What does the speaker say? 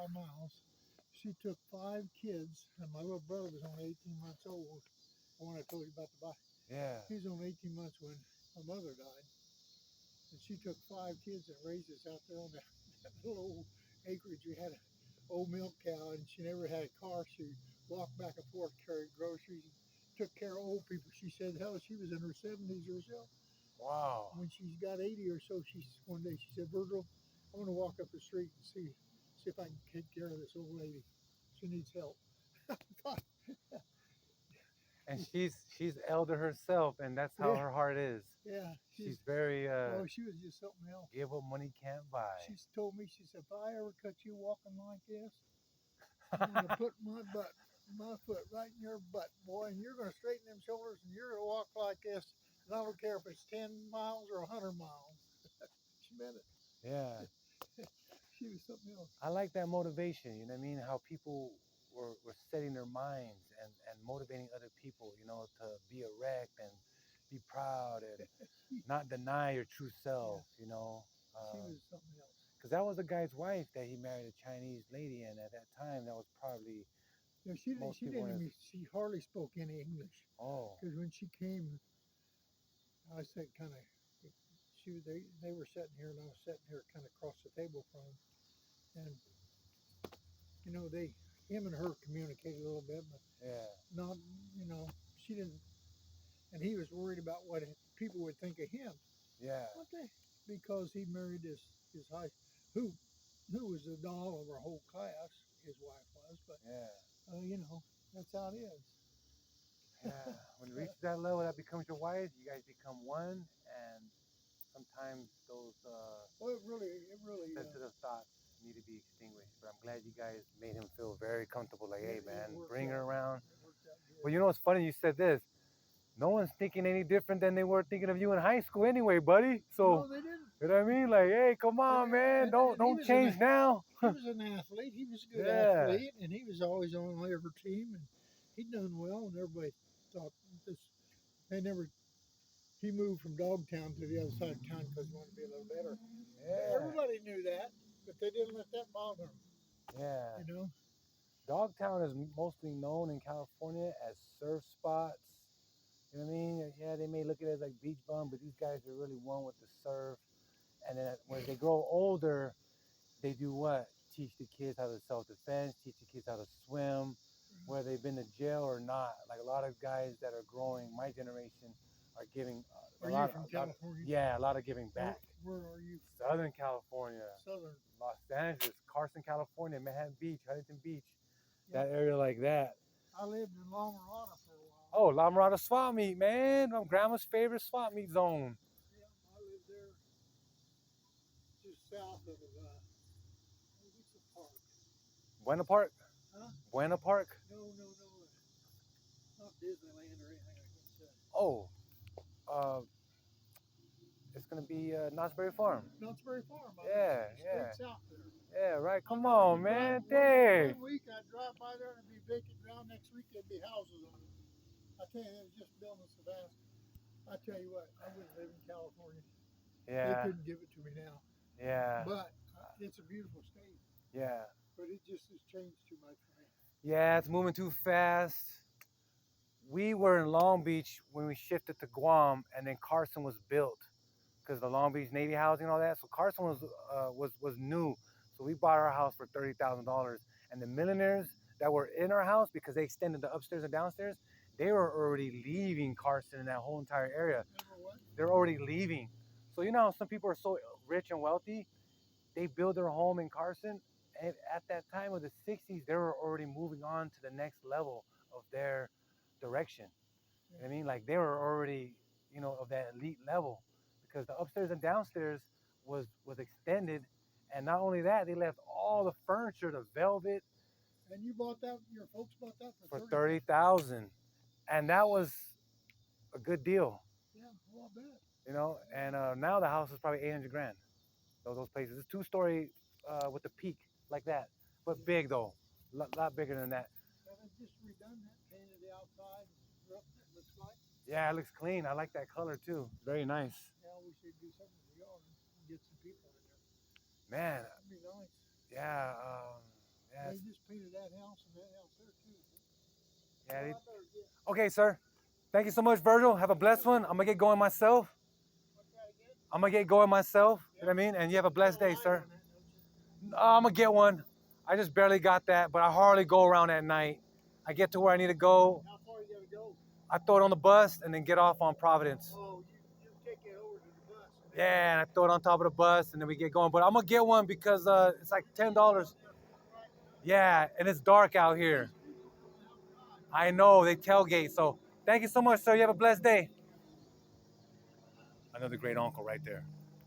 5 miles. She took 5 kids, and my little brother was only 18 months old. The one I told you about the bike. Yeah. He was only 18 months when my mother died. And she took 5 kids and raised us out there on that little old acreage. We had an old milk cow, and she never had a car. She walked back and forth, carried groceries, took care of old people. She said, hell, she was in her 70s herself. Wow. When she's got 80 or so, one day she said, Virgil, I want to walk up the street and see if I can take care of this old lady. She needs help. And she's elder herself, and that's how Yeah. her heart is. Yeah. She's very oh, she was just something else. give what money can't buy. She's told me, she said, if I ever catch you walking like this, I'm going to put my foot right in your butt, boy, and you're going to straighten them shoulders, and you're going to walk like this, and I don't care if it's 10 miles or 100 miles. She meant it. Yeah. She was something else. I like that motivation, you know what I mean? How people were setting their minds and motivating other people, you know, to be erect and be proud and not deny your true self, you know. She was something else. Because that was the guy's wife that he married, a Chinese lady, and at that time that was probably she hardly spoke any English. Oh. Because when she came, I said kind of, they were sitting here and I was sitting here kind of across the table from them. And, you know, him and her communicated a little bit, but not, you know, she didn't, and he was worried about what people would think of him. Yeah. Okay. Because he married his who was the doll of our whole class, his wife was, but, you know, that's how it is. Yeah. When you reach that level that becomes your wife, you guys become one, and sometimes those well, it really sensitive thoughts need to be extinguished. But I'm glad you guys made him feel very comfortable. Like, hey, man, bring her around. Well, you know what's funny? You said this. No one's thinking any different than they were thinking of you in high school anyway, buddy. So, no, they didn't. You know what I mean? Like, hey, come on, man. Don't change now. He was an athlete. He was a good athlete, and he was always on every team, and he'd done well, and everybody thought this. He moved from Dogtown to the other side of town because he wanted to be a little better. Yeah. Everybody knew that, but they didn't let that bother him. Yeah. You know? Dogtown is mostly known in California as surf spots. You know what I mean? Yeah, they may look at it as like beach bum, but these guys are really one with the surf. And then when they grow older, they do what? Teach the kids how to self-defense, teach the kids how to swim, whether they've been to jail or not. Like a lot of guys that are growing, my generation, are giving a lot of California? Yeah, a lot of giving back. Where are you? Southern California. Southern. Los Angeles, Carson, California, Manhattan Beach, Huntington Beach, that area like that. I lived in La Mirada for a while. Oh, La Mirada swap meet, man. My grandma's favorite swap meet zone. Yeah, I lived there just south of, what's the park? Buena Park? Huh? Buena Park? No. Not Disneyland or anything like that. Oh, it's going to be Knott's Berry Farm. Knott's Berry Farm. Yeah. South there. Yeah, right. Come on, man. Dang. One week I'd drive by there and it'd be vacant ground. Next week there'd be houses on it. I tell you, it was just building so fast. I tell you what, I wouldn't live in California. Yeah. They couldn't give it to me now. Yeah. But it's a beautiful state. Yeah. But it just has changed too much for me. Yeah, it's moving too fast. We were in Long Beach when we shifted to Guam, and then Carson was built because the Long Beach Navy housing and all that. So Carson was new. So we bought our house for $30,000, and the millionaires that were in our house, because they extended the upstairs and downstairs, they were already leaving Carson and that whole entire area. They're already leaving. So you know how some people are so rich and wealthy, they build their home in Carson, and at that time of the 60s, they were already moving on to the next level of their direction. You know what I mean? Like they were already, you know, of that elite level, because the upstairs and downstairs was extended, and not only that, they left all the furniture, the velvet. And you bought that? Your folks bought that for $30,000, and that was a good deal. Yeah, well, I bet. You know, and now the house is probably 800 grand. Those places. It's 2-story with a peak like that, but big though, lot bigger than that. Have they just redone that, painted the outside? It looks like. Yeah, it looks clean. I like that color too. Very nice. Yeah, we should do something in the yard and get some people in there. Man. That'd be nice. Yeah. they just painted that house and that house there too. Yeah. Well, They, I better get, okay, sir. Thank you so much, Virgil. Have a blessed one. I'm gonna get going myself. what's that again? I'm gonna get going myself. You know what I mean? And you have a blessed day, sir. I'm gonna get one. I just barely got that, but I hardly go around at night. I get to where I need to go. How far you gotta go? I throw it on the bus and then get off on Providence. Oh, you take it over to the bus. Yeah, and I throw it on top of the bus and then we get going. But I'm gonna get one because it's like $10. Yeah, and it's dark out here. I know they tailgate. So thank you so much, sir. You have a blessed day. Another great uncle right there.